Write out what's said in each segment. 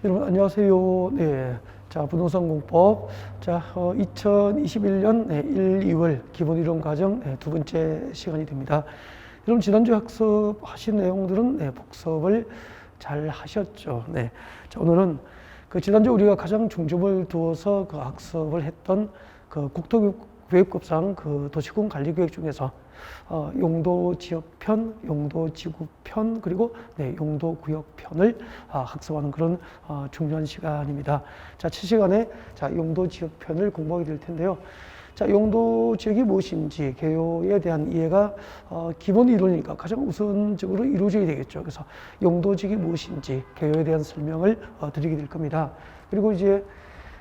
여러분 안녕하세요. 네. 자, 부동산 공법. 자, 2021년 1, 2월 기본 이론 과정 두 번째 시간이 됩니다. 여러분 지난주 학습하신 내용들은 복습을 잘 하셨죠. 네. 자, 오늘은 그 지난주 우리가 가장 중점을 두어서 그 학습을 했던 그 국토계획법상 그 도시군 관리계획 중에서 용도 지역편, 용도 지구편, 그리고 용도 구역편을 학습하는 그런 중요한 시간입니다. 자, 7시간에 용도 지역편을 공부하게 될 텐데요. 자, 용도 지역이 무엇인지 개요에 대한 이해가 기본 이론이니까 가장 우선적으로 이루어져야 되겠죠. 그래서 용도 지역이 무엇인지 개요에 대한 설명을 드리게 될 겁니다. 그리고 이제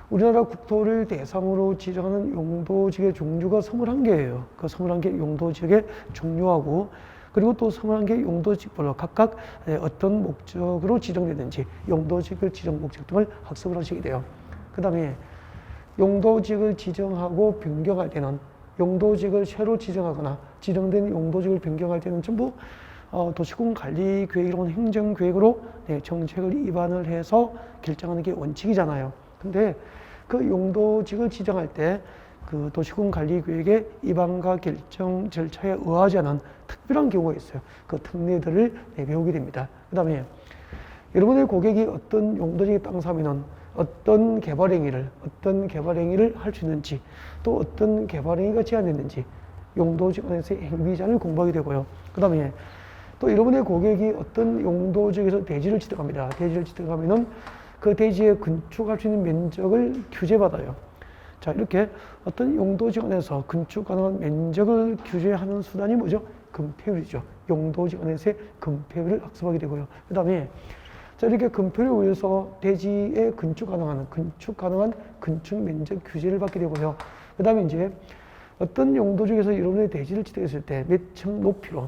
우리나라 국토를 대상으로 지정하는 용도지역의 종류가 21개예요. 그 21개 용도지역의 종류하고 그리고 또 21개 용도지역별로 각각 어떤 목적으로 지정되는지 용도지역의 지정 목적 등을 학습을 하시게 돼요. 그 다음에 용도지역을 지정하고 변경할 때는 용도지역을 새로 지정하거나 지정된 용도지역을 변경할 때는 전부 도시군 관리 계획이라는 행정계획으로 정책을 입안을 해서 결정하는 게 원칙이잖아요. 근데 그 용도지역을 지정할 때 그 도시군 관리 계획의 입안과 결정 절차에 의하지 않은 특별한 경우가 있어요. 그 특례들을 배우게 됩니다. 그 다음에 여러분의 고객이 어떤 용도지역의 땅 사면은 어떤 개발 행위를 할 수 있는지 또 어떤 개발 행위가 제한됐는지 용도지역 안에서의 행위자를 공부하게 되고요. 그 다음에 또 여러분의 고객이 어떤 용도지역에서 대지를 취득합니다. 대지를 취득하면은 그 대지에 건축할 수 있는 면적을 규제받아요. 자, 이렇게 어떤 용도지역 안에서 건축 가능한 면적을 규제하는 수단이 뭐죠? 건폐율이죠. 용도지역 안에서의 건폐율을 학습하게 되고요. 그 다음에 자, 이렇게 건폐율에 의해서 대지에 건축 가능한 건축 면적 규제를 받게 되고요. 그 다음에 이제 어떤 용도지역에서 여러분의 대지를 취득했을 때 몇 층 높이로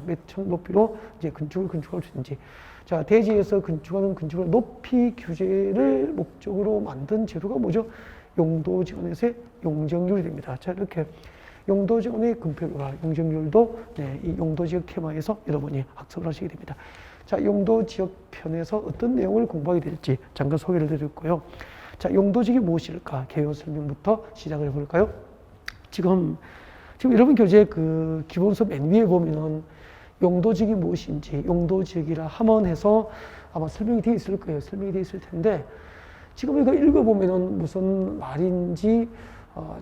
이제 건축할 수 있는지. 자, 대지에서 건축하는 건축을 높이 규제를 목적으로 만든 제도가 뭐죠? 용도지역 안에서의 용적률이 됩니다. 자, 이렇게 용도지역 안의 건폐율과 용적률도 이 용도지역 테마에서 여러분이 학습을 하시게 됩니다. 자, 용도지역 편에서 어떤 내용을 공부하게 될지 잠깐 소개를 드렸고요. 자, 용도지역이 무엇일까? 개요 설명부터 시작을 해볼까요? 지금 여러분 교재 그 기본서 맨 위에 보면은 용도지역이 무엇인지 용도지역이라 함언해서 아마 설명이 되어 있을 거예요. 설명이 되어 있을 텐데 지금 이거 읽어보면은 무슨 말인지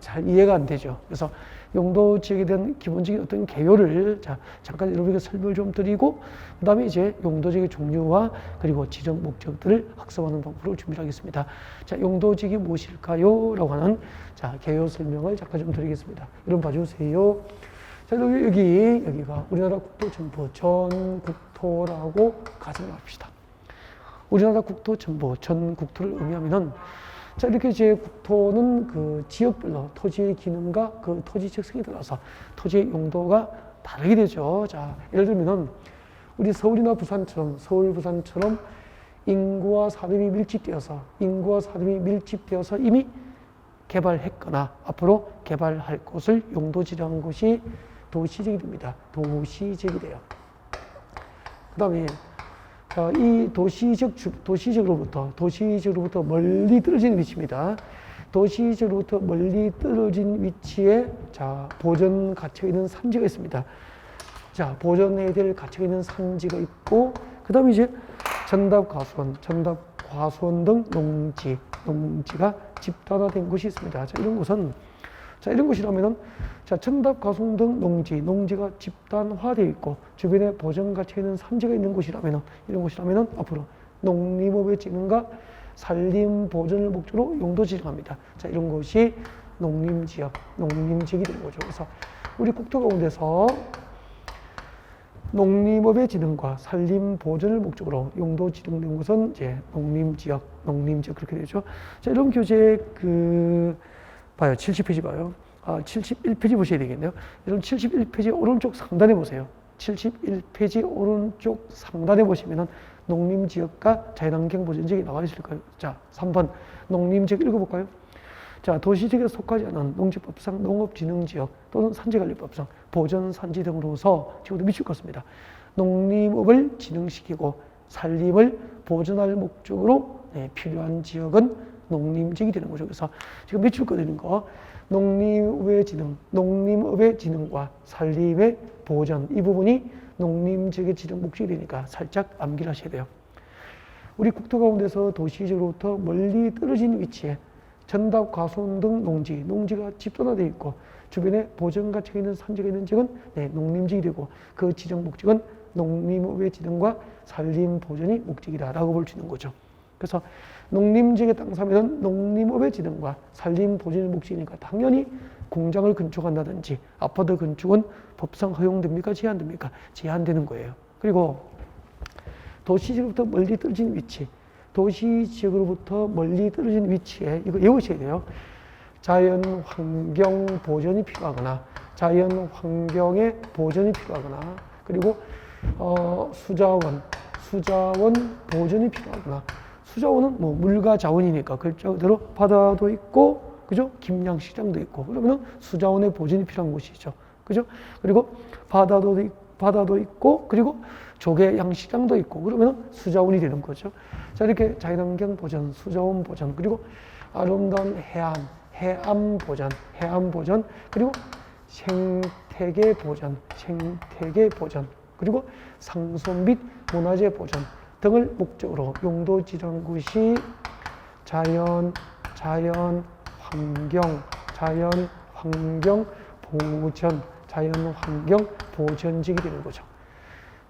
잘 이해가 안 되죠. 그래서 용도지역에 대한 기본적인 어떤 개요를 잠깐 여러분에게 설명을 좀 드리고 그 다음에 이제 용도지역의 종류와 그리고 지정 목적들을 학습하는 방법으로 준비를 하겠습니다. 자, 용도지역이 무엇일까요? 라고 하는 개요 설명을 잠깐 좀 드리겠습니다. 여러분 봐주세요. 자, 여기가 우리나라 국토 전부 전국토라고 가정을 합시다. 우리나라 국토 전부 전국토를 의미하면은 자, 이렇게 이제 국토는 그 지역별로 토지의 기능과 그 토지 특성에 따라서 토지의 용도가 다르게 되죠. 자, 예를 들면은 우리 서울이나 부산처럼 인구와 사람이 밀집되어서 이미 개발했거나 앞으로 개발할 곳을 용도 지정한 곳이 도시지역이 됩니다. 도시지역이 돼요. 그 다음에 이 도시지역으로부터 멀리 떨어진 위치입니다. 도시지역으로부터 멀리 떨어진 위치에 보전 가치가 있는 산지가 있습니다. 자, 보전해야 될 가치가 있는 산지가 있고 그 다음에 이제 전답 과수원 등 농지가 집단화된 곳이 있습니다. 자, 이런 곳이라면은 전답 과수원 등 농지가 집단화되어 있고 주변에 보전 가치가 있는 산지가 있는 곳이라면은 이런 곳이라면은 앞으로 농림업의 진흥과 산림 보전을 목적으로 용도 지정합니다. 자, 이런 곳이 농림지역이 되는 거죠. 그래서 우리 국토 가운데서 농림업의 진흥과 산림 보전을 목적으로 용도 지정된 곳은 이제 농림지역 그렇게 되죠. 자, 이런 교재 봐요. 70페이지 봐요. 71페이지 보셔야 되겠네요. 여러분 71페이지 오른쪽 상단에 보세요. 71페이지 오른쪽 상단에 보시면은 농림지역과 자연환경 보전지역이 나와 있을 거예요. 자, 3번 농림지역 읽어볼까요? 자, 도시지역에 속하지 않은 농지법상 농업진흥지역 또는 산지관리법상 보전산지 등으로서 지금도 미칠 것입니다. 농림업을 진흥시키고 산림을 보존할 목적으로 필요한 지역은 농림지역이 되는 거죠. 그래서 지금 밑줄 그리는 거 농림업의 진흥과 산림의 보전 이 부분이 농림지역의 지정 목적이 되니까 살짝 암기를 하셔야 돼요. 우리 국토 가운데서 도시지역으로부터 멀리 떨어진 위치에 전답, 과수원 등 농지가 집단화되어 있고 주변에 보전가치가 있는 산지가 있는 지역은 농림지역이 되고 그 지정 목적은 농림업의 진흥과 산림 보전이 목적이다라고 볼 수 있는 거죠. 그래서 농림지역의 땅 사면은 농림업의 진흥과 산림 보전이 목적이니까 당연히 공장을 건축한다든지 아파트 건축은 법상 허용됩니까? 제한됩니까? 제한되는 거예요. 그리고 도시지역으로부터 멀리 떨어진 위치, 도시지역으로부터 멀리 떨어진 위치에 이거 외우셔야 돼요. 자연 환경 보전이 필요하거나 자연 환경의 보전이 필요하거나 그리고 수자원 보전이 필요하거나 수자원은 뭐 물과 자원이니까 글자 그대로 바다도 있고 그죠? 김양식장도 있고 그러면은 수자원의 보전이 필요한 곳이죠. 그죠? 그리고 바다도 있고 그리고 조개 양식장도 있고 그러면은 수자원이 되는 거죠. 자, 이렇게 자연환경 보전, 수자원 보전, 그리고 아름다운 해안 보전, 그리고 생태계 보전, 그리고 상수 및 문화재 보전 등을 목적으로 용도 지정 곳이 자연 환경 보전지역이 되는 거죠.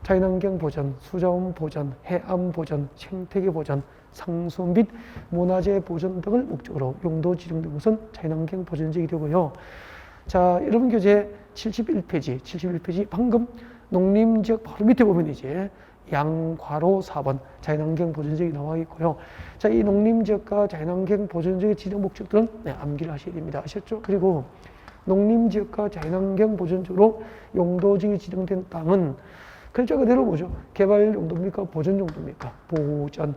자연환경 보전, 수자원 보전, 해안 보전, 생태계 보전, 상수 및 문화재 보전 등을 목적으로 용도 지정된 것은 자연환경 보전지역이 되고요. 자, 여러분 교재 71페이지 방금 농림지역 바로 밑에 보면 이제 양괄호 4번 자연환경 보전지역이 나와 있고요. 자, 이 농림지역과 자연환경 보전지역의 지정 목적들은 암기를 하셔야 됩니다. 아셨죠? 그리고 농림지역과 자연환경 보전지역으로 용도지역이 지정된 땅은 글자 그대로 뭐죠? 개발 용도입니까? 보전 용도입니까? 보전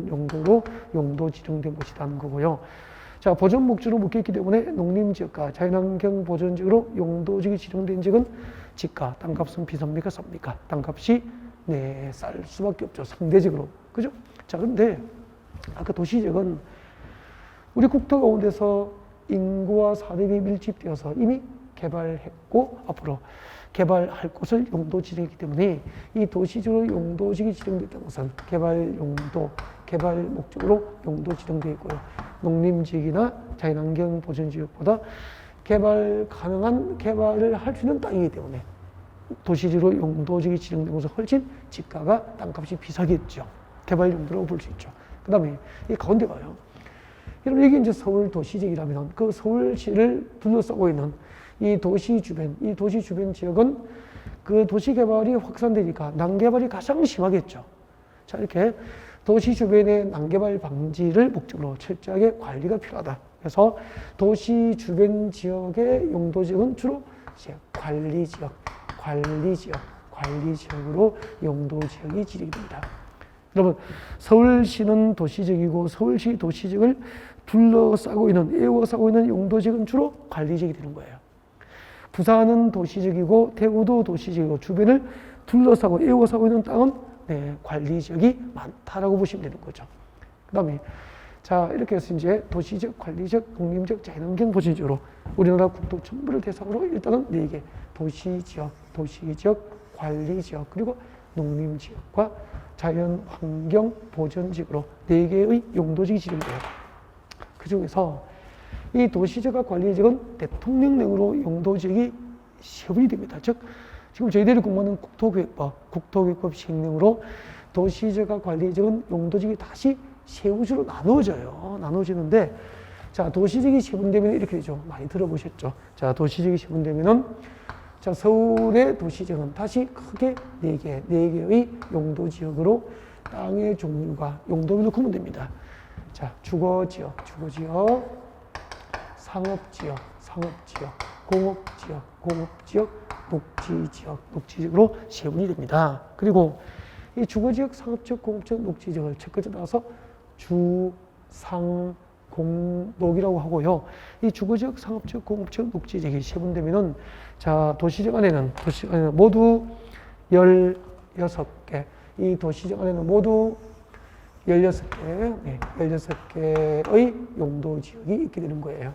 용도로 용도 지정된 곳이라는 거고요. 자, 보전 목적으로 묶여있기 때문에 농림지역과 자연환경 보전지역으로 용도지역이 지정된 지역은 지가, 땅값은 비쌉니까? 쌉니까? 땅값이 쌀 수밖에 없죠. 상대적으로. 그죠? 자, 그런데 아까 도시지역은 우리 국토 가운데서 인구와 산업이 밀집되어서 이미 개발했고 앞으로 개발할 곳을 용도 지정했기 때문에 이 도시지역으로 용도지역이 지정됐다는 것은 개발 목적으로 용도 지정되어 있고요. 농림지역이나 자연환경 보전지역보다 개발 가능한 개발을 할 수 있는 땅이기 때문에 도시지역으로 용도지역이 지정된 곳은 훨씬 집가가 땅값이 비싸겠죠. 개발 용도라고 볼 수 있죠. 그 다음에 이 가운데 봐요. 여러분 이게 이제 서울 도시지역이라면 그 서울시를 둘러싸고 있는 이 도시 주변 지역은 그 도시 개발이 확산되니까 난개발이 가장 심하겠죠. 자, 이렇게 도시 주변의 난개발 방지를 목적으로 철저하게 관리가 필요하다. 그래서 도시 주변 지역의 용도지역은 주로 이제 관리지역으로 용도지역이 지정됩니다. 여러분, 서울시는 도시지역이고 서울시 도시지역을 둘러싸고 있는 용도지역은 주로 관리지역이 되는 거예요. 부산은 도시지역이고 대구도 도시지역이고 주변을 둘러싸고 에워싸고 있는 땅은 관리지역이 많다라고 보시면 되는 거죠. 그 다음에 자, 이렇게 해서 이제 도시지역, 관리지역, 농림지역, 자연환경 보전지역으로 우리나라 국토 전부를 대상으로 일단은 4개 도시지역, 관리지역, 그리고 농림지역과 자연환경 보전지역으로 4개의 용도지역이 지정돼요. 그 중에서 이 도시지역과 관리지역은 대통령령으로 용도지역이 세분이 됩니다. 즉, 지금 저희들이 공부하는 국토교육법 시행령으로 도시지역과 관리지역은 용도지역이 다시 세 우주로 나누어지는데, 자, 도시지역이 세분되면 이렇게 되죠. 많이 들어보셨죠? 자, 도시지역이 세분되면은, 자, 서울의 도시지역은 다시 크게 4개의 용도지역으로 땅의 종류가 용도별로 구분됩니다 됩니다. 자, 주거지역, 상업지역, 공업지역, 녹지지역으로 세분이 됩니다. 그리고 이 주거지역, 상업지역, 공업지역, 녹지지역을 첫 번째 따라서 주, 상, 공, 녹이라고 하고요. 이 주거지역, 상업지역, 공업지역, 녹지지역이 세분되면은 자, 도시지역 안에는 모두 16개, 이 도시지역 안에는 모두 16개, 16개의 용도 지역이 있게 되는 거예요.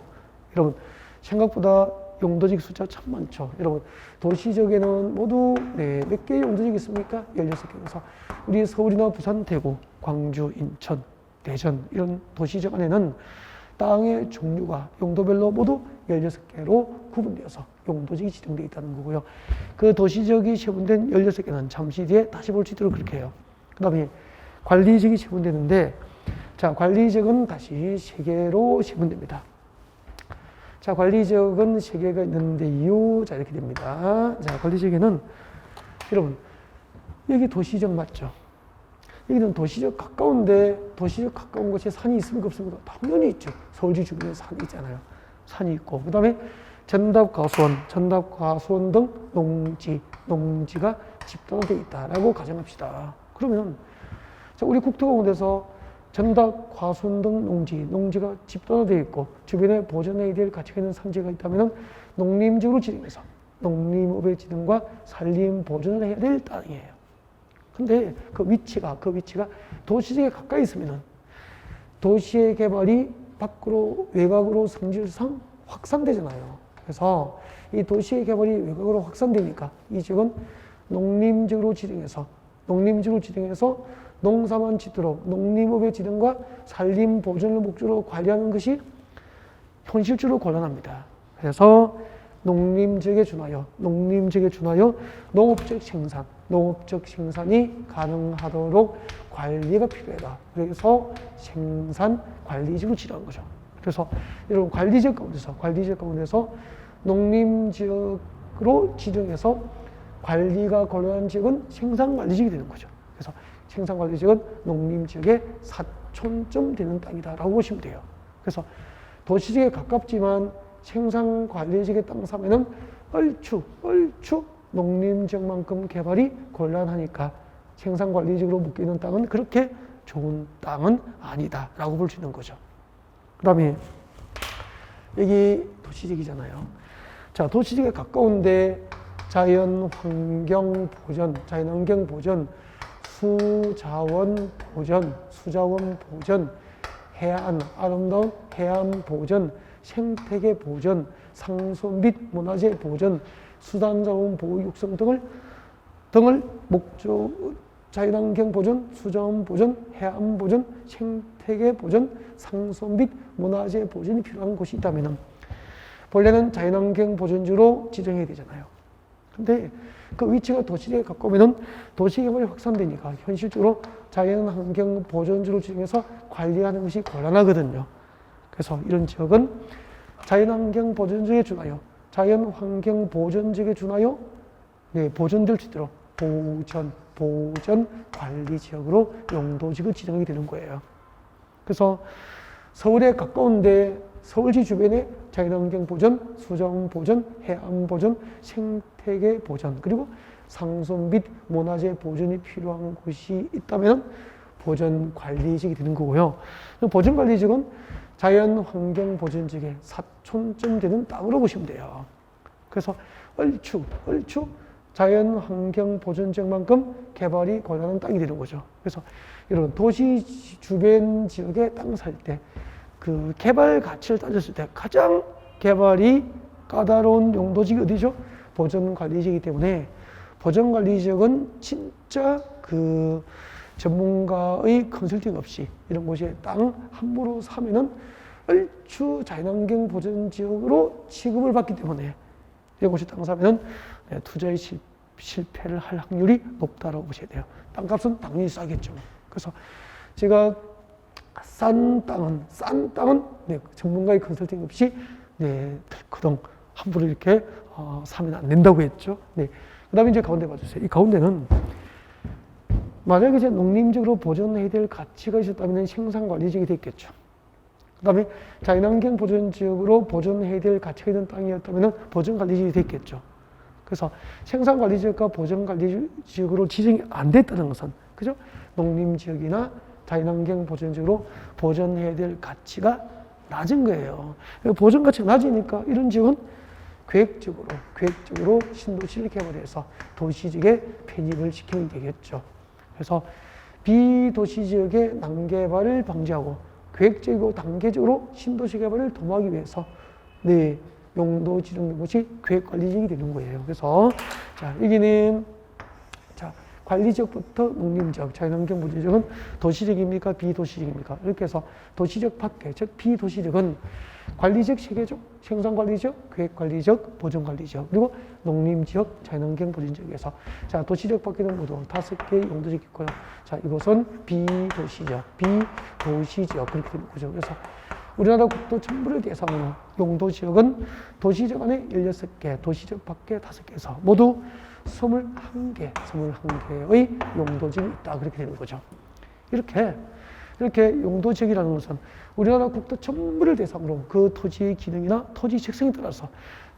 여러분, 생각보다 용도지역 숫자 참 많죠. 여러분, 도시지역에는 모두 몇 개의 용도지역이 있습니까? 16개. 그래서 우리 서울이나 부산, 대구, 광주, 인천, 대전 이런 도시지역 안에는 땅의 종류가 용도별로 모두 16개로 구분되어서 용도지역이 지정되어 있다는 거고요. 그 도시지역이 세분된 16개는 잠시 뒤에 다시 볼 수 있도록 그렇게 해요. 그 다음에 관리지역이 세분되는데, 자, 관리지역은 다시 3개로 세분됩니다. 자, 관리지역은 3개가 있는데요. 자, 이렇게 됩니다. 자, 관리지역에는, 여러분, 여기 도시지역 맞죠? 여기는 도시지역 가까운데, 도시지역 가까운 곳에 산이 있습니까? 없습니까? 당연히 있죠. 서울시 주변에 산이 있잖아요. 산이 있고. 그 다음에 전답과수원 등 농지가 집단화되어 있다라고 가정합시다. 그러면, 자, 우리 국토공원에서 전답, 과수원 등 농지가 집단화되어 있고 주변에 보존해야 될 가치가 있는 산지가 있다면 농림지역으로 지정해서 농림업의 지정과 산림 보존을 해야 될 땅이에요. 근데 그 위치가 도시지역에 가까이 있으면 도시의 개발이 밖으로 외곽으로 성질상 확산되잖아요. 그래서 이 도시의 개발이 외곽으로 확산되니까 이 지역은 농림지역으로 지정해서 농사만 짓도록 농림업의 지정과 산림 보존을 목적으로 관리하는 것이 현실적으로 곤란합니다. 그래서 농림지역에 준하여 농업적 생산이 가능하도록 관리가 필요하다. 그래서 생산관리지역을 지정한 거죠. 그래서 여러분 관리지역 가운데서 농림지역으로 지정해서 관리가 곤란한 지역은 생산관리지역이 되는 거죠. 그래서 생산관리지역은 농림지역의 사촌쯤 되는 땅이다라고 보시면 돼요. 그래서 도시지역에 가깝지만 생산관리지역의 땅 사면은 얼추 농림지역만큼 개발이 곤란하니까 생산관리지역으로 묶이는 땅은 그렇게 좋은 땅은 아니다라고 볼 수 있는 거죠. 그 다음에 여기 도시지역이잖아요. 자, 도시지역에 가까운데 자연환경 보전, 수자원 보전, 아름다운 해안 보전, 생태계 보전, 상수 및 문화재 보전, 수산자원 보호 육성 등을 자연환경 보전, 수자원 보전, 해안 보전, 생태계 보전, 상수 및 문화재 보전이 필요한 곳이 있다면 본래는 자연환경 보전지로 지정해야 되잖아요. 근데 그 위치가 도시지역에 가까우면 도시개발이 확산되니까 현실적으로 자연환경 보전지로 지정해서 관리하는 것이 곤란하거든요. 그래서 이런 지역은 자연환경 보전지역에 준하여 보존될 수 있도록 보전 관리지역으로 용도지역을 지정하게 되는 거예요. 그래서 서울에 가까운데 서울시 주변에 자연환경 보전, 수자원 보전, 해안 보전, 생태계 보전, 그리고 상수 및 문화재 보전이 필요한 곳이 있다면 보전관리지역이 되는 거고요. 보전관리지역은 자연환경 보전지역의 사촌쯤 되는 땅으로 보시면 돼요. 그래서 얼추 자연환경 보전지역만큼 개발이 곤란한 땅이 되는 거죠. 그래서 이런 도시 주변 지역에 땅 살 때 그 개발 가치를 따졌을 때 가장 개발이 까다로운 용도지역이 어디죠? 보전관리지역이기 때문에 보전관리지역은 진짜 그 전문가의 컨설팅 없이 이런 곳에 땅 함부로 사면은 얼추 자연환경 보전지역으로 취급을 받기 때문에 이런 곳에 땅 사면은 투자에 실패를 할 확률이 높다고 보셔야 돼요. 땅값은 당연히 싸겠죠. 그래서 제가 싼 땅은 전문가의 컨설팅 없이 덜커덩 함부로 이렇게 사면 안 된다고 했죠. 그 다음에 이제 가운데 봐주세요. 이 가운데는 만약에 이제 농림적으로 보존해야 될 가치가 있었다면 생산관리지역이 됐겠죠. 그 다음에 자연환경 보존지역으로 보존해야 될 가치가 있는 땅이었다면 보존관리지역이 됐겠죠. 그래서 생산관리지역과 보존관리지역으로 지정이 안 됐다는 것은, 그죠? 농림지역이나 자연환경 보존지역으로 보존해야 될 가치가 낮은 거예요. 보존 가치가 낮으니까 이런 지역은 계획적으로 신도시를 개발해서 도시지역에 편입을 시키면 되겠죠. 그래서 비도시 지역의 난개발을 방지하고 계획적이고 단계적으로 신도시 개발을 도모하기 위해서 네, 용도 지정된 곳이 계획관리지역이 되는 거예요. 그래서 자, 여기는 자, 관리지역부터 농림지역, 자연환경 보존지역은 도시지역입니까? 비도시지역입니까? 이렇게 해서 도시지역 밖에, 즉 비도시지역은 관리지역 3개죠. 생산관리지역, 계획관리지역, 보존관리지역, 그리고 농림지역, 자연환경 보존지역에서 자, 도시지역 밖에는 모두 5개의 용도지역이 있고요. 자, 이것은 비도시지역, 비도시지역 그렇게 되는 거죠. 그래서 우리나라 국토 전부를 대상으로 용도지역은 도시지역 안에 16개, 도시지역 밖에 5개에서 모두 21개의 용도지역이 있다. 그렇게 되는 거죠. 이렇게 용도지역이라는 것은 우리나라 국토 전부를 대상으로 그 토지의 기능이나 토지 특성에 따라서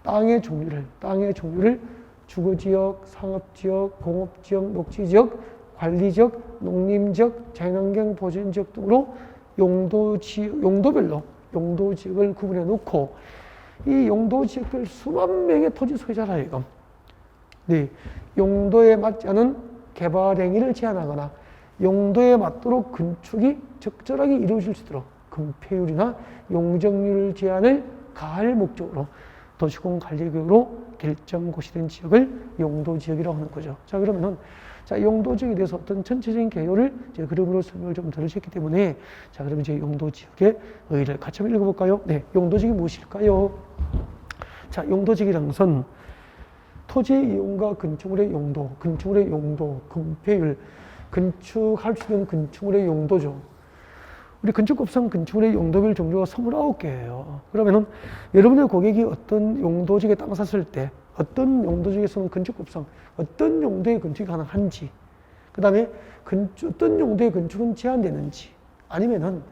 땅의 종류를 주거지역, 상업지역, 공업지역, 녹지지역, 관리지역, 농림지역, 자연환경 보존지역 등으로 용도별로 용도지역을 구분해 놓고 이 용도지역별 수만 명의 토지 소유자를 하여금 네, 용도에 맞지 않은 개발 행위를 제한하거나 용도에 맞도록 건축이 적절하게 이루어질 수 있도록 건폐율이나 용적률 제한을 가할 목적으로 도시공 관리구역으로 결정고시된 지역을 용도지역이라고 하는 거죠. 자, 그러면은 자, 용도지역에 대해서 어떤 전체적인 개요를 이제 그림으로 설명을 좀 들으셨기 때문에 자, 그러면 이제 용도지역의 의의를 같이 한번 읽어볼까요? 네, 용도지역이 무엇일까요? 자, 용도지역이라는 것은 토지의 이용과 건축물의 용도, 건폐율, 건축할 수 있는 건축물의 용도죠. 우리 건축법상 건축물의 용도별 종류가 29개예요. 그러면은 여러분의 고객이 어떤 용도지역에 땅 샀을 때 어떤 용도지역에서는 건축법상 어떤 용도의 건축이 가능한지, 그 다음에 어떤 용도의 건축은 제한되는지, 아니면은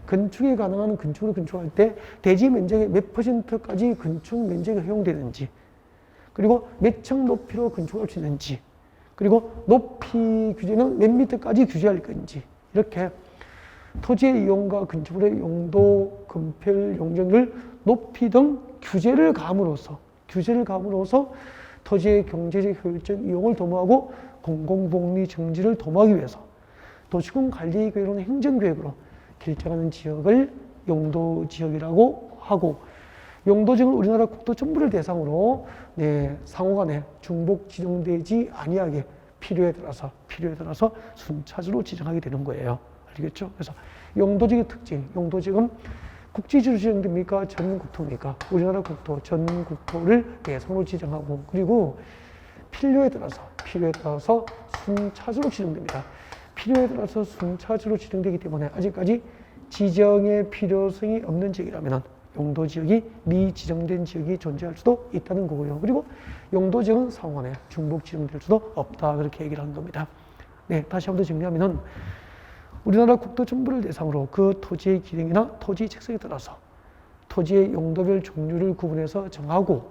건축이 가능한 건축을 건축할 때 대지 면적의 몇 %까지 건축 면적이 허용되는지, 그리고 몇 층 높이로 건축할 수 있는지, 그리고 높이 규제는 몇 미터까지 규제할 건지, 이렇게 토지의 이용과 건축물의 용도, 건폐율, 용적률, 높이 등 규제를 감으로써 토지의 경제적 효율적 이용을 도모하고 공공복리 정지를 도모하기 위해서 도시군 관리계획으로는 행정계획으로 결정하는 지역을 용도지역이라고 하고, 용도지역은 우리나라 국토 전부를 대상으로 네, 상호간에 중복 지정되지 아니하게 필요에 따라서 순차적으로 지정하게 되는 거예요. 알겠죠? 그래서 용도지역의 특징, 용도지역은 국지지로 지정됩니까? 전국토입니까? 우리나라 국토, 전국토를 대상으로 지정하고, 그리고 필요에 따라서 순차적으로 지정됩니다. 필요에 따라서 순차적으로 지정되기 때문에 아직까지 지정의 필요성이 없는 지역이라면 용도지역이 미지정된 지역이 존재할 수도 있다는 거고요. 그리고 용도지역은 상호간에 중복 지정될 수도 없다. 그렇게 얘기를 하는 겁니다. 네, 다시 한번 더 정리하면은 우리나라 국토 전부를 대상으로 그 토지의 기능이나 토지 특성에 따라서 토지의 용도별 종류를 구분해서 정하고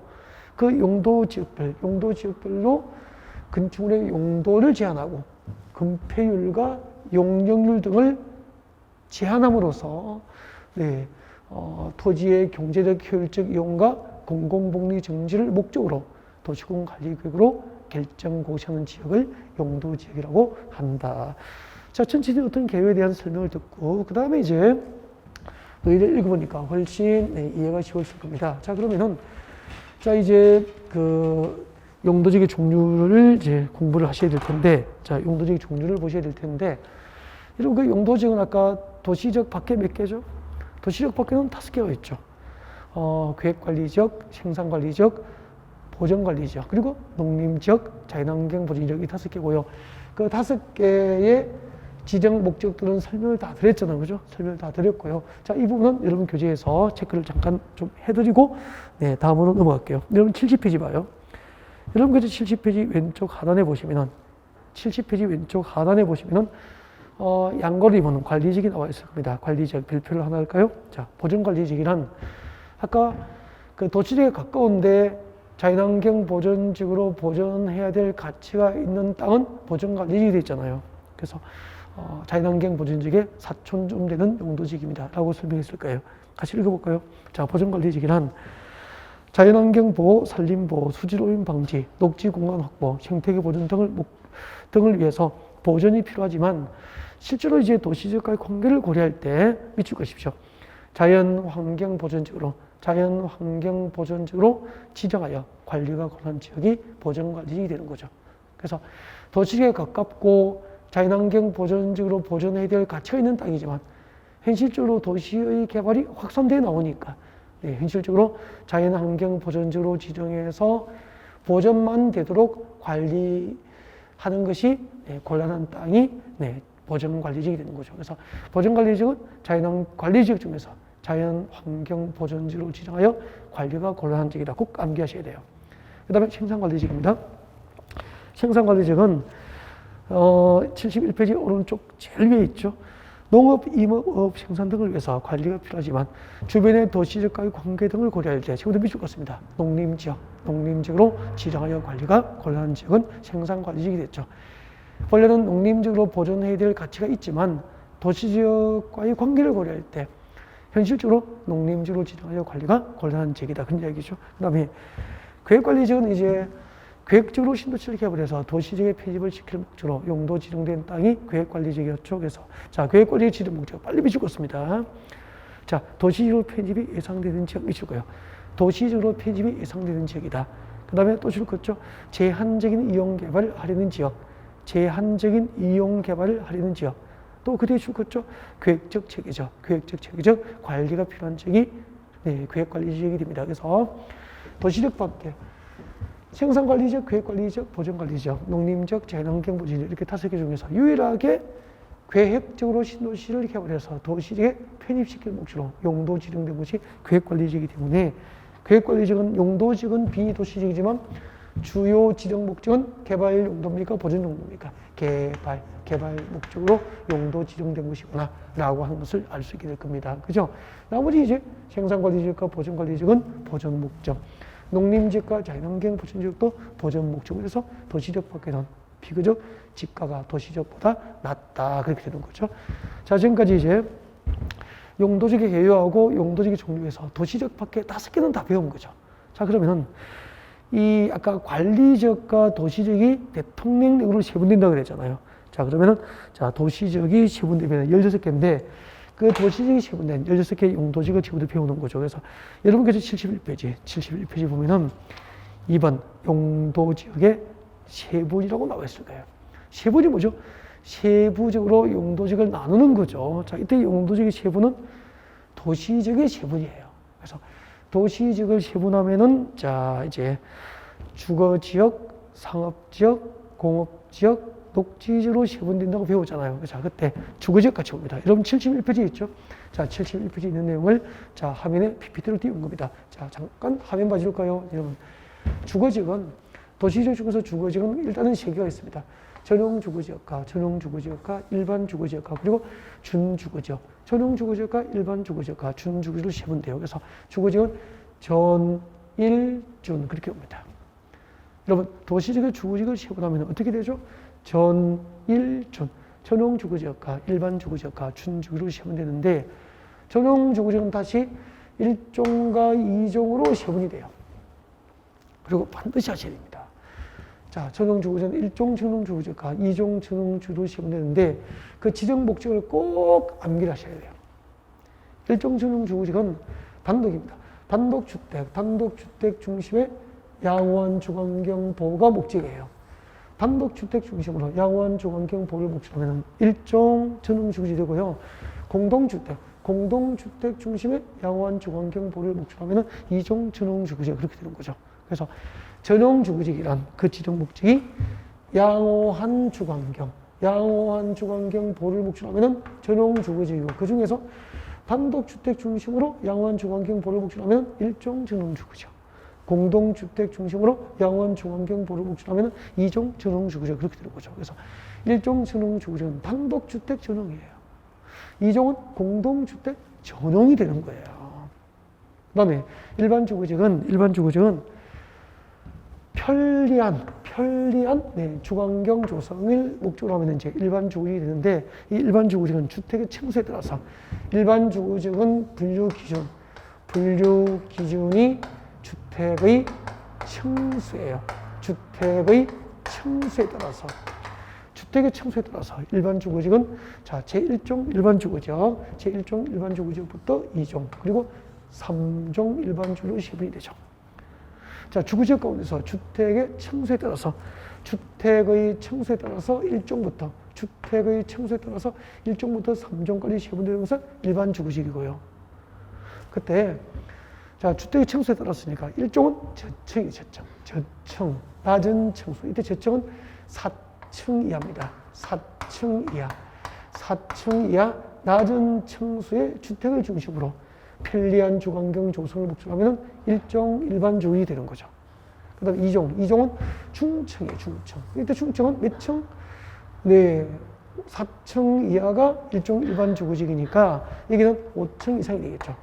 그 용도지역별로 건축물의 용도를 제한하고 건폐율과 용적률 등을 제한함으로써 네, 토지의 경제적 효율적 이용과 공공복리 정지를 목적으로 도시공 관리계획으로 결정고시하는 지역을 용도지역이라고 한다. 자, 전체적인 어떤 개요에 대한 설명을 듣고 그 다음에 이제 의의를 읽어보니까 훨씬 네, 이해가 쉬웠을 겁니다. 자, 그러면은 자, 이제 그 용도지역의 종류를 이제 공부를 하셔야 될 텐데, 자, 용도지역의 종류를 보셔야 될 텐데, 여러분 그 용도지역은 아까 도시지역 밖에 몇 개죠? 도시지역 밖에는 5개가 있죠. 계획관리지역, 생산관리지역, 보전관리지역, 그리고 농림지역, 자연환경 보존지역이 5개고요. 그 5개의 지정 목적들은 설명을 다 드렸잖아요. 그죠? 설명을 다 드렸고요. 자, 이 부분은 여러분 교재에서 체크를 잠깐 좀 해드리고, 네, 다음으로 넘어갈게요. 여러분 70페이지 봐요. 여러분 교재 70페이지 왼쪽 하단에 보시면은, 양거리번호 관리지역이 나와 있을 겁니다. 관리지역 별표를 하나 할까요? 자, 보전관리지역이란 아까 그 도시지역에 가까운데 자연환경 보존지역으로 보존해야 될 가치가 있는 땅은 보전관리지역이 되어 있잖아요. 그래서 자연환경 보존지역의 사촌 좀 되는 용도지역입니다. 라고 설명했을 거예요. 같이 읽어볼까요? 자, 보전관리지역이란 자연환경 보호, 산림 보호, 수질 오염 방지, 녹지 공간 확보, 생태계 보존 등을 위해서 보존이 필요하지만 실제로 이제 도시지역과의 관계를 고려할 때 미칠 것이죠. 자연환경보전지역으로 지정하여 관리가 권한 지역이 보전관리지역이 되는 거죠. 그래서 도시지역에 가깝고 자연환경 보전지역으로 보존해야 될 가치가 있는 땅이지만 현실적으로 도시의 개발이 확산되어 나오니까 현실적으로 자연환경 보전지역으로 지정해서 보전만 되도록 관리하는 것이 곤란한 땅이 보전관리지역이 되는 거죠. 그래서 보전관리지역은 자연관리지역 중에서 자연환경보전지역으로 지정하여 관리가 곤란한 지역이다. 꼭 암기하셔야 돼요. 그 다음에 생산관리지역입니다. 생산관리지역은 71페이지 오른쪽 제일 위에 있죠. 농업, 임업, 생산 등을 위해서 관리가 필요하지만 주변의 도시지역과의 관계 등을 고려할 때 지금도 미칠 것 같습니다. 농림지역으로 지정하여 관리가 곤란한 지역은 생산관리지역이 됐죠. 원래는 농림지역으로 보존해야 될 가치가 있지만 도시지역과의 관계를 고려할 때 현실적으로 농림지역으로 지정하여 관리가 곤란한 지역이다. 그런 이야기죠. 그 다음에 계획관리지역은 이제 계획적으로 신도시를 개발해서 도시지역의 편입을 시킬 목적으로 용도 지정된 땅이 계획관리지역이었죠. 그래서 자, 계획관리 지정 목적 빨리 미치겠습니다. 자, 도시지역으로 편입이 예상되는 지역 미칠 거예요. 도시지역으로 편입이 예상되는 지역이다. 그 다음에 또 줄 것 있죠. 제한적인 이용 개발을 하려는 지역. 제한적인 이용 개발을 하려는 지역. 또 그 뒤에 줄 것 있죠. 계획적 체계적. 계획적 체계적 관리가 필요한 지역이 계획관리지역이 됩니다. 그래서 도시지역 밖에 생산관리지역, 계획관리지역, 보전관리지역, 농림지역, 자연환경보전지역 이렇게 5개 중에서 유일하게 계획적으로 신도시를 개발해서 도시지역에 편입시킬 목적으로 용도 지정된 곳이 계획관리지역이기 때문에 계획관리지역은 용도지역은 비도시지역이지만 주요 지정 목적은 개발 용도입니까? 보전 용도입니까? 개발 목적으로 용도 지정된 곳이구나 라고 하는 것을 알 수 있게 될 겁니다. 그죠? 나머지 이제 생산관리지역과 보전관리지역은 보전 목적, 농림지역과 자연환경 보전지역도 보전 목적으로 해서 도시지역 밖에는 비교적 지가가 도시지역보다 낮다. 그렇게 되는 거죠. 자, 지금까지 이제 용도지역의 개요하고 용도지역의 종류에서 도시지역 밖에 5개는 다 배운 거죠. 자, 그러면은 이 아까 관리지역과 도시지역이 대통령령으로 세분된다고 그랬잖아요. 자, 그러면은 자, 도시지역이 세분되면 16개인데 그 도시지역이 세분된 16개 용도지역을 지금부터 배우는 거죠. 그래서 여러분께서 71페이지 보면은 2번 용도지역의 세분이라고 나와 있을 거예요. 세분이 뭐죠? 세부적으로 용도지역을 나누는 거죠. 자, 이때 용도지역의 세분은 도시지역의 세분이에요. 그래서 도시지역을 세분하면은 자, 이제 주거지역, 상업지역, 공업지역, 녹지지역으로 세분된다고 배우잖아요. 자, 그때 주거지역 같이 봅니다. 여러분 71페이지 있죠? 자, 71페이지 있는 내용을 자, 화면에 PPT로 띄운 겁니다. 자, 잠깐 화면 봐줄까요? 여러분, 주거지역은 도시지역 중에서 주거지역은 일단은 3개가 있습니다. 전용주거지역과 전용주거지역과 일반주거지역과 그리고 준주거지역. 전용주거지역과 일반주거지역과 준주거지역을 세분돼요. 그래서 주거지역은 전, 일, 준 그렇게 봅니다. 여러분, 도시지역의 주거지역을 세분하면 어떻게 되죠? 전, 일, 준. 전용주거지역과 일반주거지역과 준주거지역으로 세분되는데 전용주거지역은 다시 1종과 2종으로 세분이 돼요. 그리고 반드시 하셔야 됩니다. 자, 전용주거지역은 1종 전용주거지역과 2종 전용주거지역으로 세분되는데 그 지정 목적을 꼭 암기를 하셔야 돼요. 1종 전용주거지역은 단독입니다. 단독주택 중심의 양호한 주거환경 보호가 목적이에요. 단독주택 중심으로 양호한 주거환경 보호를 목적으로 하면 1종 전용주거지역이 되고요. 공동주택 중심의 양호한 주거환경 보호를 목적으로 하면 2종 전용주거지역 그렇게 되는 거죠. 그래서 전용주거지역이란 그 지정 목적이 양호한 주거환경 보호를 목적으로 하면 전용주거지역이고 그 중에서 단독주택 중심으로 양호한 주거환경 보호를 목적으로 하면 1종 전용주거지역, 공동주택 중심으로 양호한 주거환경 보호를 목적으로 하면 2종 전용주거지역 그렇게 되는 거죠. 그래서 1종 전용주거지역은 단독주택 전용이에요. 2종은 공동주택 전용이 되는 거예요. 그 다음에 일반주거지역은 편리한 주거환경 조성을 목적으로 하면 이제 일반주거지역이 되는데 이 일반주거지역은 주택의 층수에 따라서 일반주거지역은 분류 기준이 주택의 층수예요. 주택의 층수에 따라서 주택의 층수에 따라서 일반 주거지역은 자, 제1종 일반 주거지역, 제1종 일반 주거지역부터 2종, 그리고 3종 일반 주거지역으로 시분이 되죠. 자, 주거지역 가운데서 주택의 층수에 따라서 1종부터 주택의 층수에 따라서 1종부터 3종까지 시분되는 것은 일반 주거지역이고요. 그때 자, 주택의 층수에 따랐으니까 1종은 저층이 저층, 낮은 층수. 이때 저층은 4층 이하입니다. 4층 이하. 4층 이하 낮은 층수의 주택을 중심으로 편리한 주거환경 조성을 목적으로 하면 1종 일반 주거지역이 되는 거죠. 그 다음에 2종은 중층이에요, 중층. 이때 중층은 몇 층? 네, 4층 이하가 1종 일반 주거지역이니까 여기는 5층 이상이 되겠죠.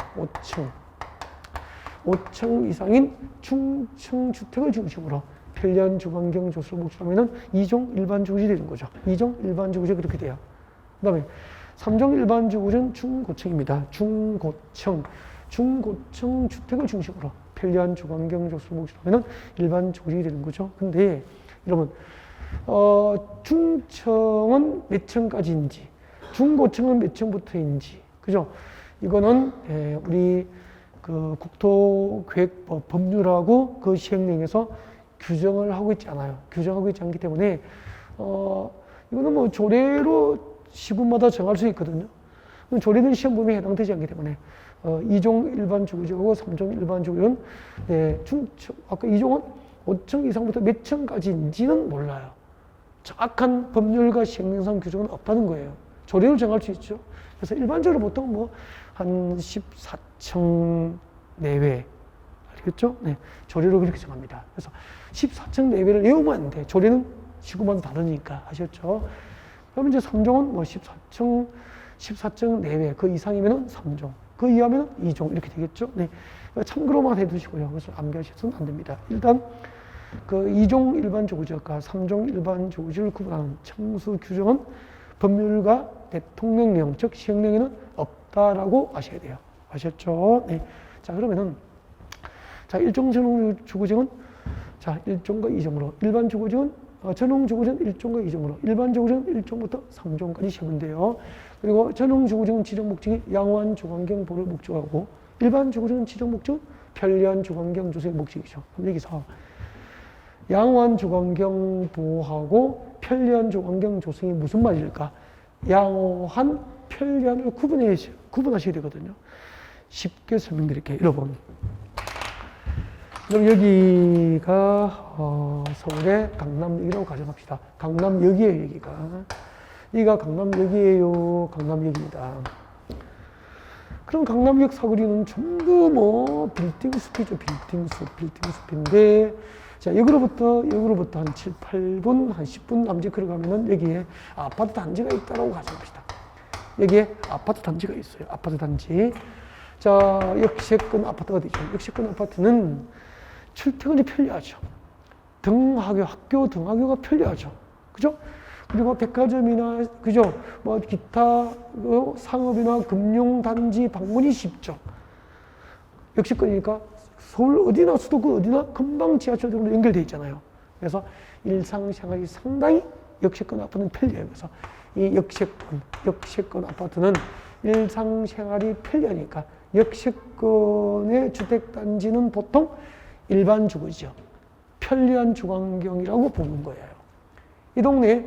5층 이상인 중층 주택을 중심으로 편리한 주거환경 조성을 목적으로 하면 2종 일반 주거지역이 되는 거죠. 2종 일반 주거지역 이렇게 돼요. 그 다음에 3종 일반 주거지역은 중고층입니다. 중고층 주택을 중심으로 편리한 주거환경 조성을 목적으로 하면 일반 주거지역이 되는 거죠. 근데 여러분, 중층은 몇 층까지인지, 중고층은 몇 층부터인지, 그죠? 이거는 우리 그 국토계획법 법률하고 그 시행령에서 규정을 하고 있지 않아요. 규정하고 있지 않기 때문에 이거는 뭐 조례로 시군마다 정할 수 있거든요. 조례는 시험 범위에 해당되지 않기 때문에 2종 일반 주거지역하고 3종 일반 주거지역은 중층, 아까 2종은 5층 이상부터 몇 층까지인지는 몰라요. 정확한 법률과 시행령상 규정은 없다는 거예요. 조례로 정할 수 있죠. 그래서 일반적으로 보통 뭐 한 14층 내외, 알겠죠? 네, 조례로 그렇게 정합니다. 그래서 14층 내외를 외우면 안 돼. 조례는 시구마다 다르니까. 아셨죠? 그럼 이제 3종은 뭐 14층 내외, 그 이상이면은 3종, 그 이하면은 2종, 이렇게 되겠죠? 네. 참고로만 해 두시고요. 그래서 암기하셔서는 안 됩니다. 일단, 그 2종 일반 주거지역과 3종 일반 주거지역을 구분하는 층수 규정은 법률과 대통령령, 즉 시행령에는 없다라고 아셔야 돼요. 아셨죠? 네. 자, 그러면은, 자, 1종 전용 주거지역은, 자, 1종과 2종으로, 일반 주거지역은, 전용 주거지역은 1종과 2종으로, 일반 주거지역은 1종부터 3종까지 시행돼요. 그리고 전용 주거지역은 지정 목적이 양호한 주거환경 보호를 목적하고, 일반 주거지역은 지정 목적은 편리한 주거환경 조성의 목적이죠. 그럼 여기서, 양호한 주거환경 보호하고 편리한 주거환경 조성이 무슨 말일까? 양호한, 편리한을 구분하셔야 되거든요. 쉽게 설명드릴게요. 여러분, 여기가 서울의 강남역이라고 가정합시다. 강남역이에요, 여기가. 여기가 강남역이에요. 강남역입니다. 그럼 강남역 사거리는 전부 뭐 빌딩숲이죠. 빌딩숲인데, 자, 여기로부터 한 7, 8분, 한 10분 남짓 걸어가면은 여기에 아파트 단지가 있다고 가정합시다. 여기에 아파트 단지가 있어요. 아파트 단지. 자, 역세권 아파트가 되죠. 역세권 아파트는 출퇴근이 편리하죠. 학교 등하교가 편리하죠. 그죠? 그리고 백화점이나, 그죠? 뭐, 기타, 상업이나 금융단지 방문이 쉽죠. 역세권이니까 서울 어디나 수도권 어디나 금방 지하철으로 연결되어 있잖아요. 그래서 일상생활이 상당히 역세권 아파트는 편리해요. 그래서 이 역세권 아파트는 일상생활이 편리하니까 역세권의 주택단지는 보통 일반 주거지역, 편리한 주거환경이라고 보는 거예요. 이 동네에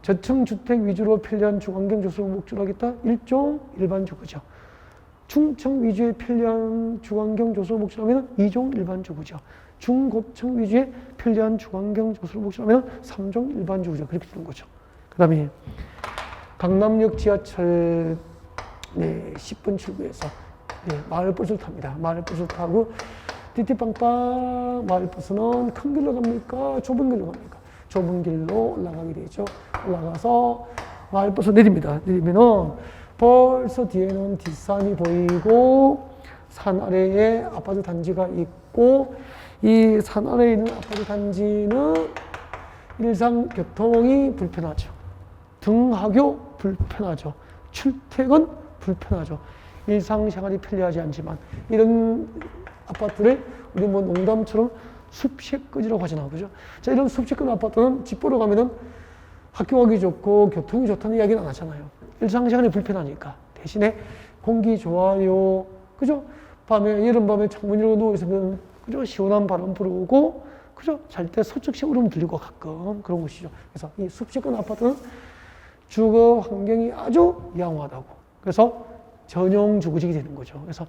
저층 주택 위주로 편리한 주거환경 조성을 목적으로 하겠다. 일종 일반 주거지역. 중층 위주의 편리한 주거환경 조성을 목적으로 하면 2종 일반 주거지역. 중고층 위주의 편리한 주거환경 조성을 목적으로 하면 3종 일반 주거지역. 그렇게 되는 거죠. 그 다음에 강남역 지하철 10분 출구에서 마을버스를 탑니다. 마을버스를 타고 띠띠빵빵 마을버스는 큰 길로 갑니까? 좁은 길로 갑니까? 좁은 길로 올라가게 되죠. 올라가서 마을버스 내립니다. 내리면은 벌써 뒤에는 뒷산이 보이고 산 아래에 아파트 단지가 있고 이 산 아래에 있는 아파트 단지는 일상 교통이 불편하죠. 등하교 불편하죠. 출퇴근 불편하죠. 일상생활이 편리하지 않지만 이런 아파트를 우리 뭐 농담처럼 숲세권이라고 하잖아요. 그죠? 자, 이런 숲세권 아파트는 집 보러 가면은 학교 가기 좋고 교통이 좋다는 이야기는 안 하잖아요. 일상생활이 불편하니까. 대신에 공기 좋아요. 그죠? 밤에, 여름밤에 창문 열고 누워있으면, 그죠? 시원한 바람 불어오고, 그죠? 잘 때 서쪽식 울음 들리고 가끔 그런 곳이죠. 그래서 이 숲시권 아파트는 주거 환경이 아주 양호하다고. 그래서 전용 주거지가 되는 거죠. 그래서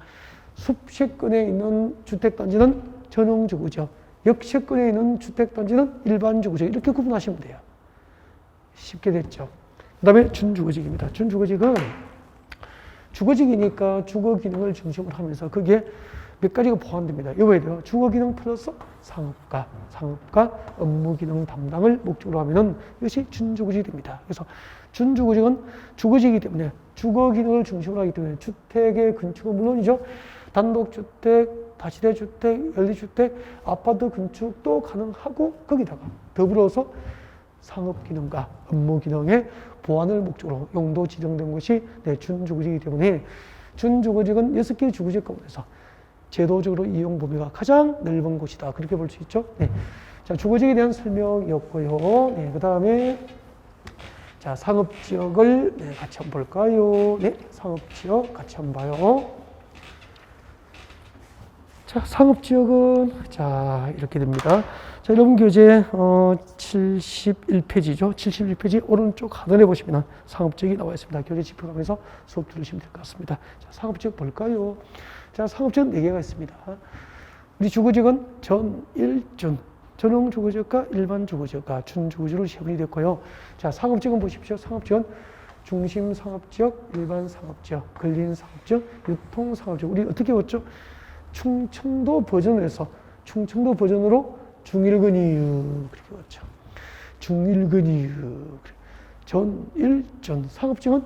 숲시권에 있는 주택단지는 전용 주거지역, 역시권에 있는 주택단지는 일반 주거지역, 이렇게 구분하시면 돼요. 쉽게 됐죠. 그 다음에 준주거지역입니다. 준주거지역은 주거지역이니까 주거 기능을 중심으로 하면서 그게 몇 가지가 포함됩니다. 이거에 대해 주거 기능 플러스 상업과 업무 기능 담당을 목적으로 하면은 이것이 준주거지역이 됩니다. 그래서 준주거지역은 주거지이기 때문에 주거 기능을 중심으로 하기 때문에 주택의 건축은 물론이죠. 단독주택, 다시대주택, 연립주택, 아파트 건축도 가능하고 거기다가 더불어서 상업 기능과 업무 기능의 보완을 목적으로 용도 지정된 것이 준주거지이기 때문에 준주거지역은 6개의 주거지역 가운데서 제도적으로 이용 범위가 가장 넓은 곳이다. 그렇게 볼 수 있죠. 네. 자, 주거지역에 대한 설명이었고요. 네, 그 다음에 자, 상업지역을 같이 한번 볼까요? 네, 상업지역 같이 한번 봐요. 자, 상업지역은 자, 이렇게 됩니다. 자, 여러분 교재 71페이지죠. 71페이지 오른쪽 하단에 보시면 상업지역이 나와 있습니다. 교재 짚어가면서 수업 들으시면 될 것 같습니다. 자, 상업지역 볼까요? 자, 상업지역은 4개가 있습니다. 우리 주거지역은 전일준, 전용 주거지역과 일반 주거지역과 준주거지역으로 세분이 됐고요. 자, 상업지역은 보십시오. 상업지역은 중심 상업지역, 일반 상업지역, 근린 상업지역, 유통 상업지역. 우리 어떻게 봤죠? 충청도 버전에서 충청도 버전으로 중일근이유 그렇게 봤죠. 중일근이유 전일전 상업지역은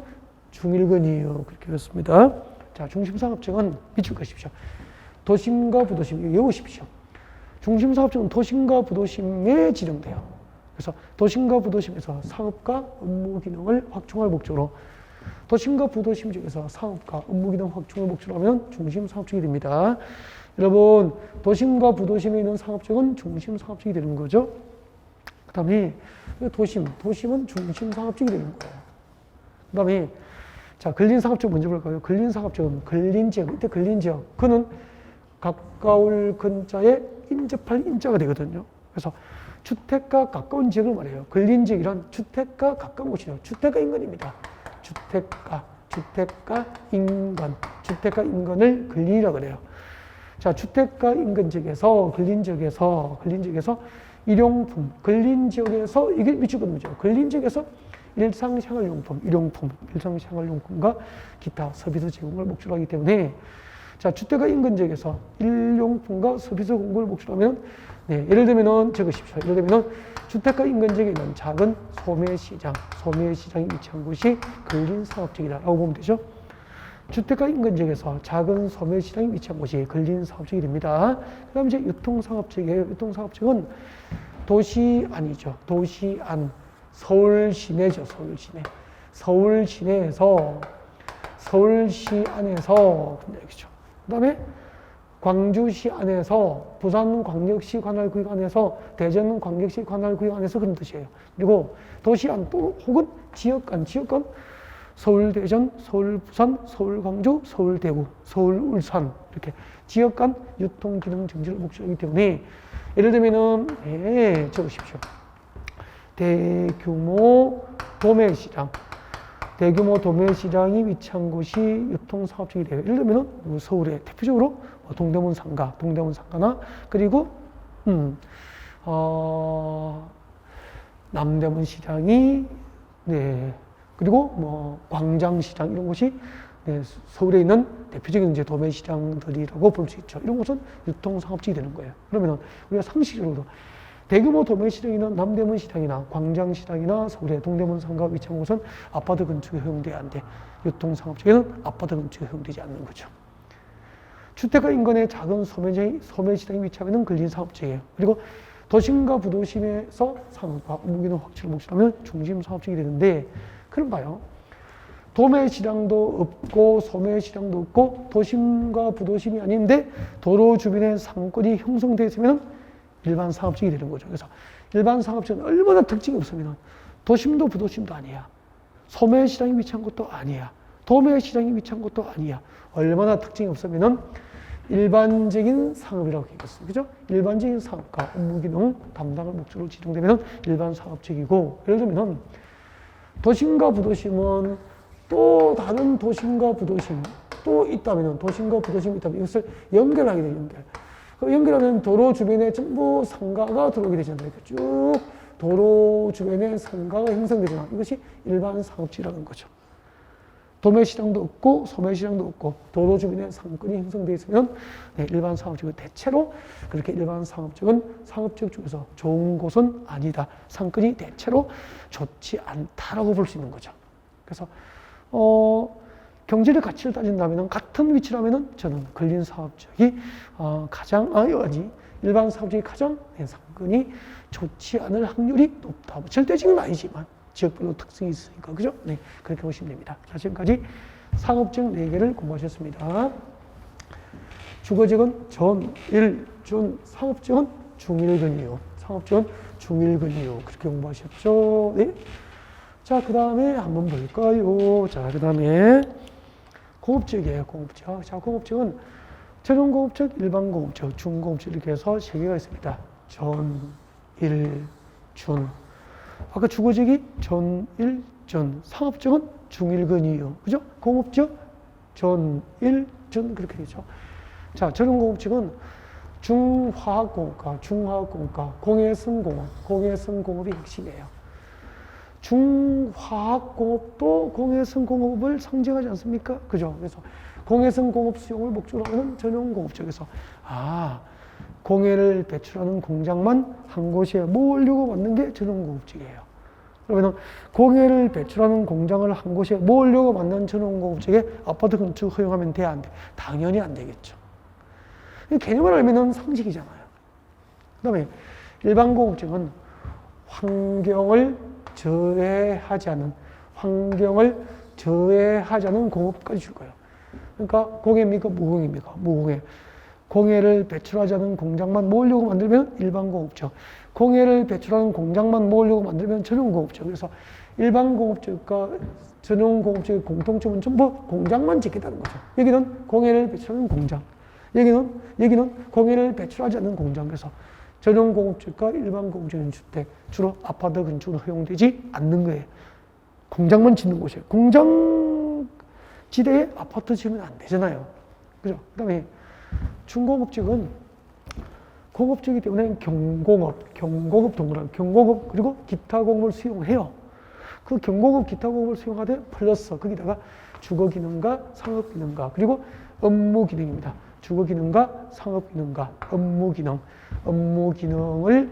중일근이유 그렇게 봤습니다. 자, 중심 상업지역은 밑줄 그십시오. 도심과 부도심 외우십시오. 중심 상업지역은 도심과 부도심에 지정돼요. 그래서 도심과 부도심에서 상업과 업무 기능을 확충할 목적으로 도심과 부도심 지역에서 상업과 업무 기능 확충을 목적으로 하면 중심 상업지역이 됩니다. 여러분, 도심과 부도심에 있는 상업지역은 중심 상업지역이 되는 거죠. 그 다음에 도심은 중심 상업지역이 되는 거예요. 그 다음에 자, 근린 상업지역 먼저 볼까요? 근린 상업지역은 근린 지역, 이때 근린 지역, 그는 가까울 근자에 인접할 인자가 되거든요. 그래서 주택과 가까운 지역을 말해요. 근린 지역이란 주택과 가까운 곳이에요. 주택과 인근입니다. 주택과 인근을 근린이라고 그래요. 자, 주택과 인근 지역에서 근린 지역에서 일용품, 근린 지역에서 이게 미치거든요. 근린 지역에서 일상생활용품과 기타 서비스 제공을 목적으로 하기 때문에 자, 주택과 인근 지역에서 일용품과 서비스 공급을 목적으로 하면 예를 들면은 적으십시오. 예를 들면은 주택과 인근 지역에 있는 작은 소매시장이 위치한 곳이 근린 상업지역이라고 보면 되죠. 주택과 인근 지역에서 작은 소매시장이 위치한 곳이 근린 상업지역이 됩니다. 그 다음에 이제 유통상업지역이에요. 유통상업지역은 도시안이죠. 도시안. 서울시내죠. 서울시내에서 서울시 안에서 그 다음에 광주시 안에서 부산광역시 관할구역 안에서 대전광역시 관할구역 안에서 그런 뜻이에요. 그리고 도시안 또 혹은 지역간 서울대전, 서울부산, 서울광주, 서울대구, 서울울산 이렇게 지역간 유통기능 정지를 목적이기 때문에 예를 들면은 적으십시오. 대규모 도매시장이 위치한 곳이 유통사업지역이 돼요. 예를 들면 서울에 대표적으로 동대문 상가나 그리고 남대문 시장이 그리고 광장시장 이런 곳이 서울에 있는 대표적인 이제 도매시장들이라고 볼 수 있죠. 이런 곳은 유통상업지역이 되는 거예요. 그러면 우리가 상식적으로도 대규모 도매시장이나 남대문 시장이나 광장시장이나 서울의 동대문 상가 위치한 곳은 아파트 건축에 허용돼야 하는데 유통상업지역에는 아파트 건축에 허용되지 않는 거죠. 주택가 인근의 작은 소매시장이 위치하고 있는 근린상업지역이에요. 그리고 도심과 부도심에서 상업과 업무기능 확충을 목적으로 하면 중심상업지역이 되는데 그럼 봐요. 도매시장도 없고 소매시장도 없고 도심과 부도심이 아닌데 도로 주변에 상권이 형성되어 있으면 일반 상업지역이 되는 거죠. 그래서 일반 상업지역은 얼마나 특징이 없으면 도심도 부도심도 아니야. 소매시장이 위치한 것도 아니야. 도매시장이 위치한 것도 아니야. 얼마나 특징이 없으면은 일반적인 상업이라고 얘기했어요. 그죠? 일반적인 상업과 업무기능 담당을 목적으로 지정되면 일반 상업적이고, 예를 들면 도심과 부도심은 또 다른 도심과 부도심 또 있다면, 도심과 부도심이 있다면 이것을 연결하게 돼요. 연결. 그 연결하면 도로 주변에 전부 상가가 들어오게 되잖아요. 쭉 도로 주변에 상가가 형성되잖아요. 이것이 일반 상업지라는 거죠. 도매시장도 없고 소매시장도 없고 도로 주변에 상권이 형성되어 있으면 일반 상업지역은 대체로 그렇게 일반 상업지역은 상업지역 중에서 좋은 곳은 아니다. 상권이 대체로 좋지 않다라고 볼 수 있는 거죠. 그래서 경제적 가치를 따진다면 같은 위치라면 저는 근린 사업지역이 가장 일반 사업지역이 가장 상권이 좋지 않을 확률이 높다. 절대적은 아니지만 지역별로 특성이 있으니까, 그죠? 네, 그렇게 보시면 됩니다. 자, 지금까지 상업지역 4개를 공부하셨습니다. 주거지역은 전, 일, 준, 상업지역은 중일근이요. 상업지역은 중일근이요. 그렇게 공부하셨죠? 네. 자, 그 다음에 한번 볼까요? 자, 그 다음에 공업지역이에요. 공업지역. 자, 공업지역은 전용공업지역, 일반공업지역, 중공업지역 이렇게 해서 3개가 있습니다. 전, 일, 준. 아까 주거지역이 전, 일, 전. 상업지역은 중일근이에요. 그죠? 공업지역, 전, 일, 전. 그렇게 되죠. 자, 전용공업지역은 중화학공업과, 중화학공업과, 공해성공업이 핵심이에요. 중화학공업도 공해성공업을 상징하지 않습니까? 그죠? 그래서 공해성공업 수용을 목적으로 하는 전용공업지역에서 공해를 배출하는 공장만 한 곳에 모으려고 만든 게 전용공업지역이에요. 그러면 공해를 배출하는 공장을 한 곳에 모으려고 만든 전용공업지역에 아파트 건축 허용하면 돼, 안 돼? 당연히 안 되겠죠. 개념을 알면 상식이잖아요. 그 다음에 일반공업지역은 환경을 저해하지 않은 공업까지 줄 거예요. 그러니까 공해입니까? 무공해입니까? 무공해. 공해를 배출하지 않은 공장만 모으려고 만들면 일반공업지역. 공해를 배출하는 공장만 모으려고 만들면 전용공업지역. 그래서 일반공업지역과 전용공업지역의 공통점은 전부 공장만 짓겠다는 거죠. 여기는 공해를 배출하는 공장. 여기는 공해를 배출하지 않는 공장. 그래서 전용공업지역과 일반공업지역은 주택, 주로 아파트 건축은 허용되지 않는 거예요. 공장만 짓는 곳이에요. 공장 지대에 아파트 지으면 안 되잖아요. 그죠? 그 다음에 중공업지역은 공업지역이기 때문에 경공업 동그라미, 경공업 그리고 기타 공업을 수용해요. 그 경공업, 기타 공업을 수용하되 플러스 거기다가 주거기능과 상업기능과 그리고 업무기능입니다. 주거기능과 상업기능과 업무기능을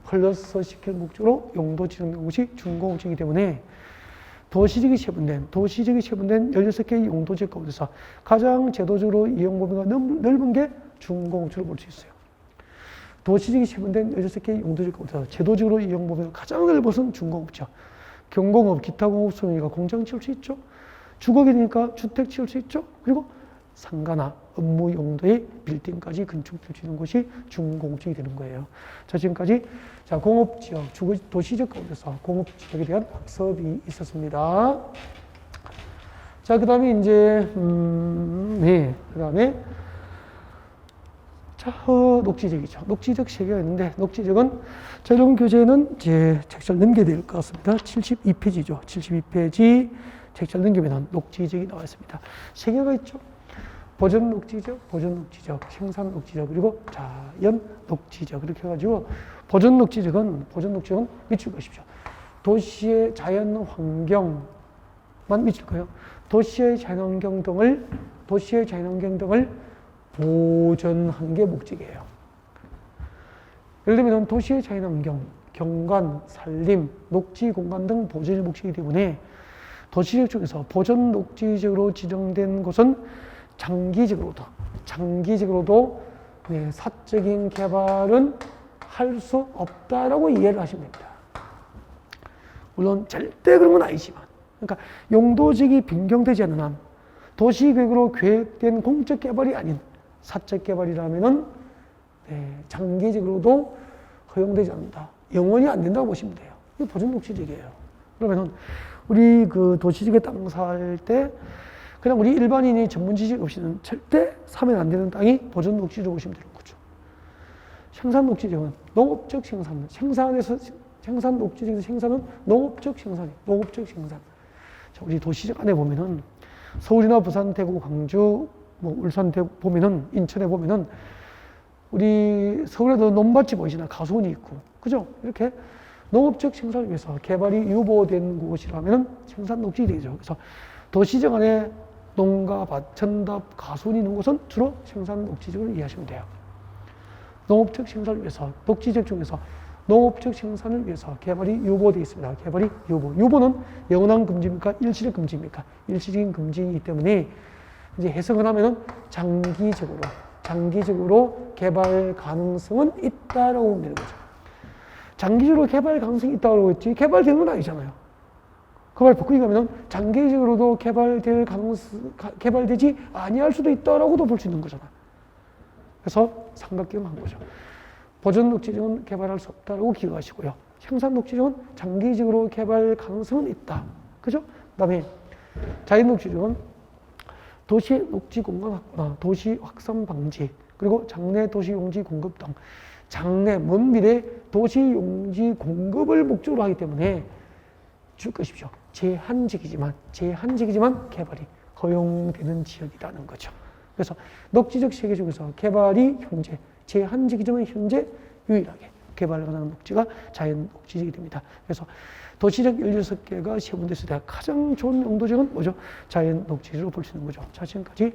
플러스 시킬 목적으로 용도 지정된 곳이 중공업지이기 때문에 도시지역이 세분된 16개의 용도지역 가운데서 가장 제도적으로 이용 범위가 넓은 게 중공업지로 볼 수 있어요. 도시지역이 세분된 16개의 용도지역 가운데서 제도적으로 이용 범위가 가장 넓은 것은 중공업지역. 경공업, 기타공업 소유가 공장 지을 수 있죠. 주거기니까 주택 지을 수 있죠. 그리고 상가나 업무 용도의 빌딩까지 건축될 수 있는 곳이 중공업지역이 되는 거예요. 자, 지금까지 공업지역, 도시지역 가운데서 공업지역에 대한 학습이 있었습니다. 자, 그 다음에 이제, 그 다음에, 녹지지역이죠. 녹지지역 3개가 있는데, 녹지지역은 이런 교재는 이제 책자를 넘겨야 될 것 같습니다. 72페이지죠. 72페이지 책자를 넘기면 녹지지역이 나와 있습니다. 3개가 있죠. 보전 녹지지역, 생산 녹지지역, 그리고 자연 녹지지역. 그렇게 해가지고, 보전 녹지지역은 미칠 것이죠. 도시의 자연 환경만 미칠 거예요. 도시의 자연 환경 등을 보존하는 게 목적이에요. 예를 들면 도시의 자연 환경, 경관, 산림, 녹지 공간 등 보존이 목적이기 때문에 도시지역 중에서 보전 녹지지역으로 지정된 곳은 장기적으로도 사적인 개발은 할 수 없다라고 이해를 하시면 됩니다. 물론 절대 그런 건 아니지만, 그러니까 용도지역이 변경되지 않는 한 도시계획으로 계획된 공적 개발이 아닌 사적 개발이라면은 장기적으로도 허용되지 않는다. 영원히 안 된다고 보시면 돼요. 이게 보존 녹지지역이에요. 그러면은 우리 그 도시지역에 땅 살 때 그냥 우리 일반인이 전문 지식 없이는 절대 사면 안 되는 땅이 보존 녹지로 보시면 되는 거죠. 생산 녹지지역은 농업적 생산, 생산 녹지지역에서 생산은 농업적 생산이에요. 농업적 생산. 자, 우리 도시지역 안에 보면은 서울이나 부산, 대구, 광주, 뭐 울산, 대구 보면은 인천에 보면은 우리 서울에도 논밭이 보이시나 가수원이 있고, 그죠? 이렇게 농업적 생산을 위해서 개발이 유보된 곳이라면 생산 녹지지역이죠. 그래서 도시지역 안에 농가, 밭, 전답, 가수원이 있는 곳은 주로 생산 녹지지역을 이해하시면 돼요. 농업적 생산을 위해서 녹지지역 중에서 농업적 생산을 위해서 개발이 유보되어 있습니다. 개발이 유보. 유보는 영원한 금지입니까? 일시적 금지입니까? 일시적인 금지이기 때문에 이제 해석을 하면은 장기적으로 개발 가능성은 있다라고 보면 되는 거죠. 장기적으로 개발 가능성이 있다고 했지 개발되는 건 아니잖아요. 그 말 바꾸기 가면은 장기적으로도 개발되지 아니할 수도 있다라고도 볼 수 있는 거잖아요. 그래서 삼각형한 거죠. 보존 녹지지역은 개발할 수 없다라고 기억하시고요. 생산 녹지지역은 장기적으로 개발 가능성은 있다. 그죠? 그다음에 자연 녹지지역은 도시 녹지 공간 확보나 도시 확산 방지, 그리고 장래 도시 용지 공급 등 장래 먼 미래 도시 용지 공급을 목적으로 하기 때문에 줄 것이죠. 제한적이지만 개발이 허용되는 지역이라는 거죠. 그래서 녹지적 세계 중에서 개발이 현재 제한적이지만 현재 유일하게 개발 가능한 녹지가 자연 녹지지역이 됩니다. 그래서 도시적 16개가 세분됐을 때 가장 좋은 용도지역은 뭐죠? 자연 녹지지로 볼 수 있는 거죠. 자, 지금까지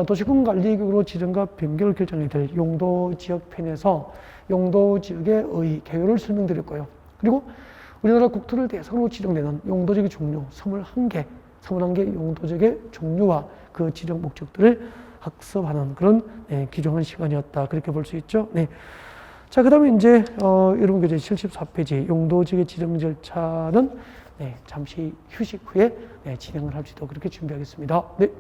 도시군 관리局으로 지정과 변경을 결정해야 될 용도지역 편에서 용도지역의 의의, 개요를 설명드렸고요. 그리고 우리나라 국토를 대상으로 지정되는 용도지역의 종류 21개 용도지역의 종류와 그 지정 목적들을 학습하는 그런 귀중한 시간이었다. 그렇게 볼 수 있죠. 네. 자, 그 다음에 이제 여러분 교재 74페이지 용도지역의 지정 절차는 잠시 휴식 후에 진행을 할 수 있도록 그렇게 준비하겠습니다. 네.